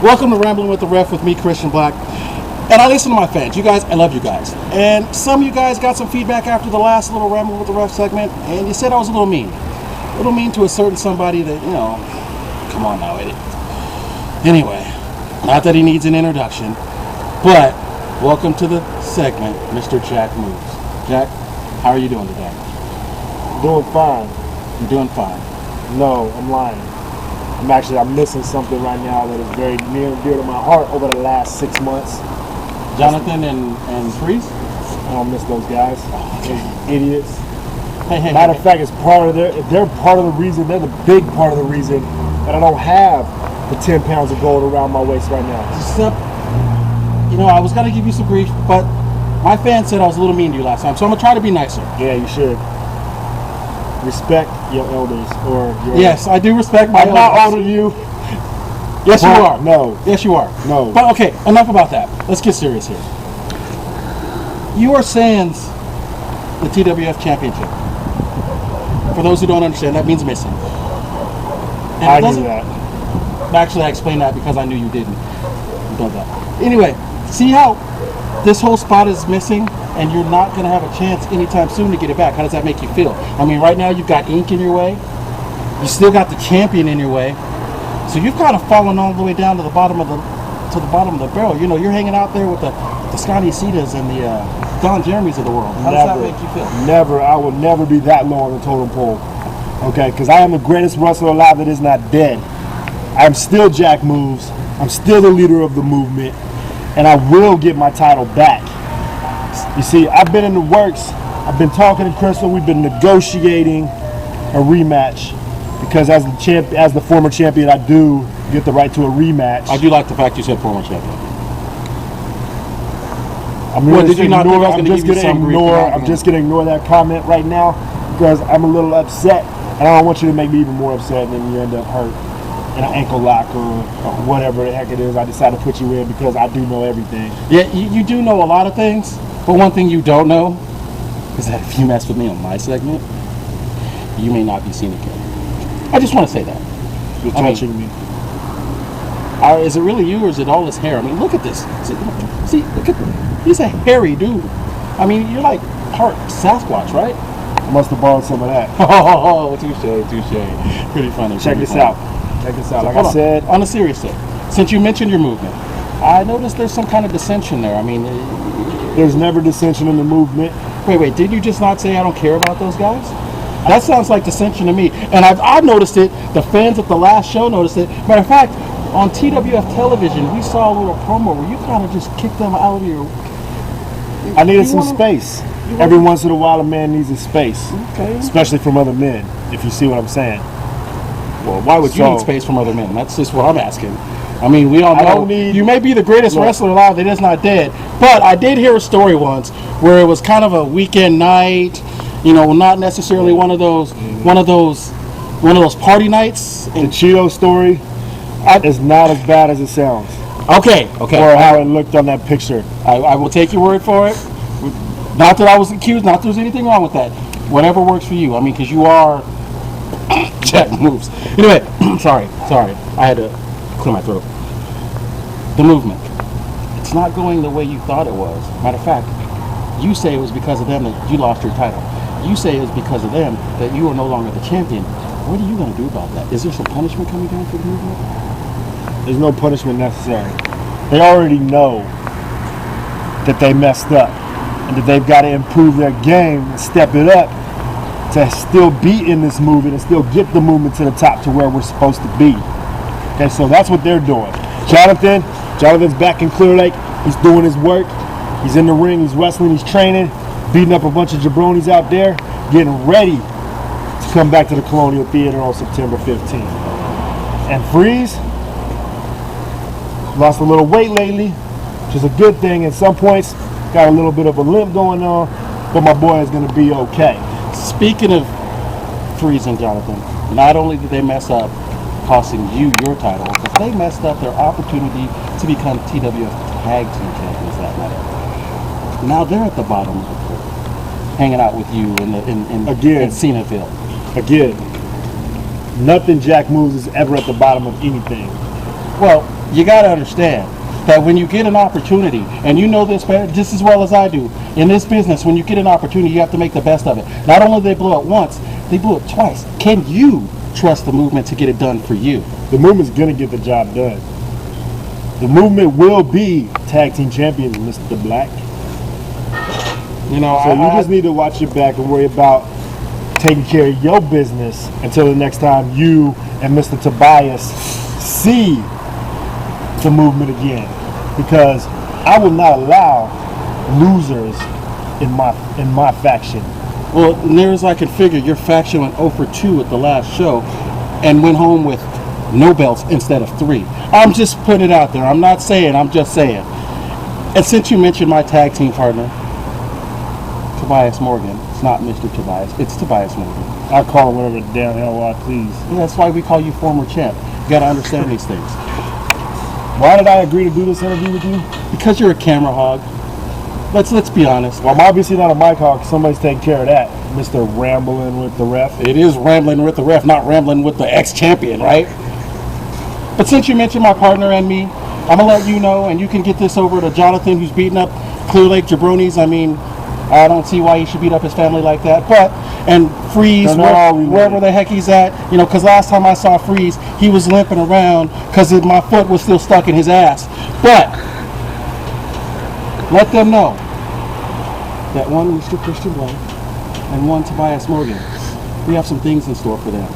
Welcome to Rambling with the Ref with me, Christian Black. And I listen to my fans. You guys, I love you guys. And some of you guys got some feedback after the last little Rambling with the Ref segment, and you said I was a little mean. A little mean to a certain somebody that, come on now, Eddie. Anyway, not that he needs an introduction, but welcome to the segment, Mr. Jacc Movez. Jack, how are you doing today? Doing fine. You're doing fine. No, I'm lying. I'm missing something right now that is very near and dear to my heart over the last 6 months. Jonathan and Freeze? I don't miss those guys. Those idiots. Matter of fact, they're part of the reason, they're the big part of the reason that I don't have the 10 pounds of gold around my waist right now. Except, I was going to give you some grief, but my fans said I was a little mean to you last time, so I'm going to try to be nicer. Yeah, you should. Respect your elders or your... Yes, I do respect my elders. I'm not older than you. Yes, you are. No. Yes, you are. No. But okay, enough about that. Let's get serious here. You are sans the TWF Championship. For those who don't understand, that means missing. And I knew that. Actually, I explained that because I knew you didn't. You know that. Anyway, see how this whole spot is missing? And you're not going to have a chance anytime soon to get it back. How does that make you feel? I mean, right now you've got ink in your way. You still got the champion in your way. So you've kind of fallen all the way down to the bottom of the barrel. You're hanging out there with the Scotty Cetas and the Don Jeremys of the world. How does that make you feel? Never. I will never be that low on the totem pole. Okay, because I am the greatest wrestler alive that is not dead. I'm still Jacc Movez. I'm still the leader of the movement, and I will get my title back. You see, I've been in the works. I've been talking to Crystal. We've been negotiating a rematch because as the former champion, I do get the right to a rematch. I do like the fact you said former champion. I'm just going to ignore that comment right now because I'm a little upset, and I don't want you to make me even more upset, and then you end up hurt in an ankle lock or whatever the heck it is I decide to put you in because I do know everything. Yeah, you do know a lot of things. But one thing you don't know is that if you mess with me on my segment, you may not be seen again. I just want to say that. You're touching me. Is it really you or is it all his hair? I mean, look at this. See, look at he's a hairy dude. I mean, you're like part Sasquatch, right? I must have borrowed some of that. Oh, touche. Pretty funny. Check this out. Like I said. On a serious note, since you mentioned your movement, I noticed there's some kind of dissension there. I mean... There's never dissension in the movement. Wait, did you just not say I don't care about those guys? That sounds like dissension to me. And I've noticed it. The fans at the last show noticed it. Matter of fact, on TWF television, we saw a little promo where you kind of just kicked them out of your... I needed some space. Every once in a while, a man needs a space. Okay. Especially from other men, if you see what I'm saying. Well, why would you need space from other men? That's just what I'm asking. I mean, we all know you may be the greatest wrestler alive that is not dead, but I did hear a story once where it was kind of a weekend night, not necessarily one of those party nights. The Cheeto story is not as bad as it sounds. Okay. Or how it looked on that picture. I will take your word for it. Not that I was accused, not that there's anything wrong with that. Whatever works for you. I mean, because you are Jacc Movez. Anyway, sorry. I had to clear my throat. The movement. It's not going the way you thought it was. Matter of fact, you say it was because of them that you lost your title. You say it was because of them that you are no longer the champion. What are you going to do about that? Is there some punishment coming down for the movement? There's no punishment necessary. They already know that they messed up and that they've got to improve their game and step it up to still be in this movement and still get the movement to the top to where we're supposed to be. Okay, so that's what they're doing. Jonathan's back in Clear Lake. He's doing his work. He's in the ring. He's wrestling. He's training, beating up a bunch of jabronis out there, getting ready to come back to the Colonial Theater on September 15th. And Freeze lost a little weight lately, which is a good thing. At some points, got a little bit of a limp going on, but my boy is going to be okay. Speaking of Freeze and Jonathan, not only did they mess up costing you your title, but they messed up their opportunity to become TWF Tag Team Champions that night. Now they're at the bottom of the pool, hanging out with you in Cenaville. Again, nothing Jacc Movez is ever at the bottom of anything. Well, you got to understand that when you get an opportunity, and you know this just as well as I do, in this business, when you get an opportunity, you have to make the best of it. Not only do they blow it once, they blew it twice. Can you trust the movement to get it done for you? The movement's going to get the job done. The movement will be tag team champions, Mr. Black. You know, So you just need to watch your back and worry about taking care of your business until the next time you and Mr. Tobias see the movement again. Because I will not allow losers in my faction. well, near as I can figure, your faction went 0 for 2 at the last show and went home with no belts instead of 3. I'm just putting it out there. I'm not saying, I'm just saying. And since you mentioned my tag team partner, Tobias Morgan, it's not Mr. Tobias, it's Tobias Morgan. I call him whatever the damn hell I please. And that's why we call you former champ. You got to understand these things. Why did I agree to do this interview with you? Because you're a camera hog. Let's be honest. Well, I'm obviously not a mic hog. Somebody's taking care of that. Mr. Rambling with the Ref. It is rambling with the ref, not rambling with the ex-champion, right? But since you mentioned my partner and me, I'm going to let you know, and you can get this over to Jonathan, who's beating up Clear Lake Jabronis. I mean, I don't see why he should beat up his family like that. But, and Freeze, wherever the heck he's at, you know, because last time I saw Freeze, he was limping around because my foot was still stuck in his ass. But, let them know that one Mr. Christian Black and one Tobias Morgan, we have some things in store for them.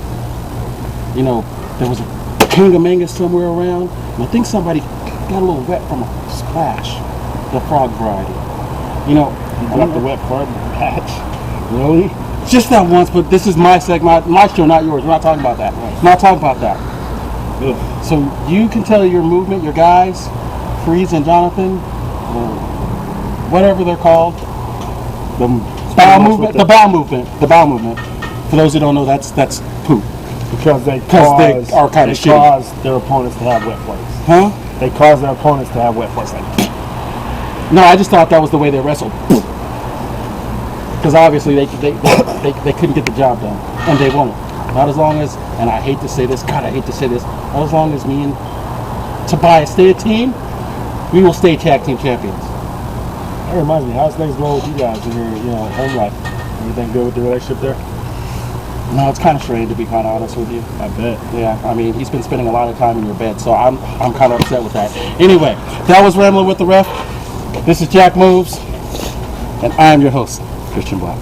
You know, there was a Kangamanga somewhere around, and I think somebody got a little wet from a splash, the frog variety. You know, You got the wet part in the match. Really? just that once, but this is my segment, my show, not yours. We're not talking about that. We're not talking about that. Ugh. So you can tell your movement, your guys, Freeze and Jonathan, whatever they're called, the bowel movement, the bowel movement. For those who don't know, that's poop. Because they are kind of shitty. cause their opponents to have wet plates. Huh? They cause their opponents to have wet plates. Like, No, I just thought that was the way they wrestled. Because obviously they couldn't get the job done, and they won't. Not as long as, and I hate to say this, God, I hate to say this, not as long as me and Tobias stay a team, we will stay tag team champions. that reminds me, how's things going with you guys in your home life? Everything good with the relationship there? No, it's kind of strained, to be kind of honest with you. I bet. Yeah, I mean, he's been spending a lot of time in your bed, so I'm kind of upset with that. Anyway, that was Rambling with the Ref. This is Jacc Movez, and I am your host, Christian Black.